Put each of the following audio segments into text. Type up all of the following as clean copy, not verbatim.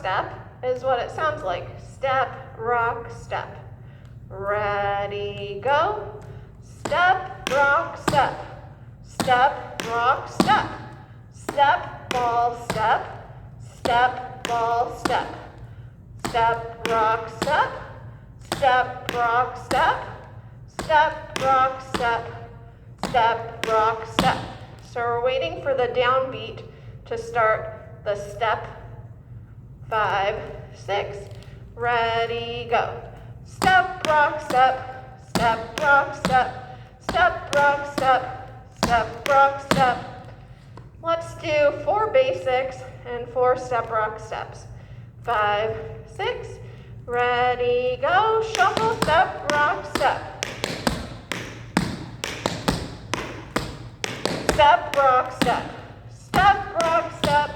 step is what it sounds like. Step, rock, step. Ready, go. Step, rock, step. Step, rock, step. Step, ball, step. Step, ball, step. Step, rock, step. Step, rock, step. Step, rock, step. Step, rock, step. So we're waiting for the downbeat to start the step. 5, 6. Ready, go. Step, rock, step. Step, rock, step. Step, rock, step. Step, rock, step. Let's do 4 basics and 4 step, rock steps. 5, 6. Ready, go. Shuffle, step, rock, step. Step, rock, step. Step, rock, step.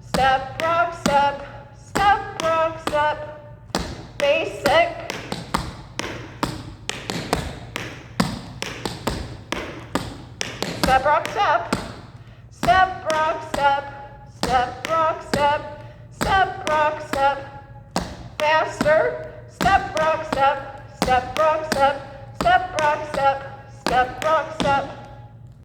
Step, rock, step. Step, rock, step. Basic. Step, rock, step. Step, rock, step. Step, rock, step. Step, rock, step. Faster. Step, rock, step.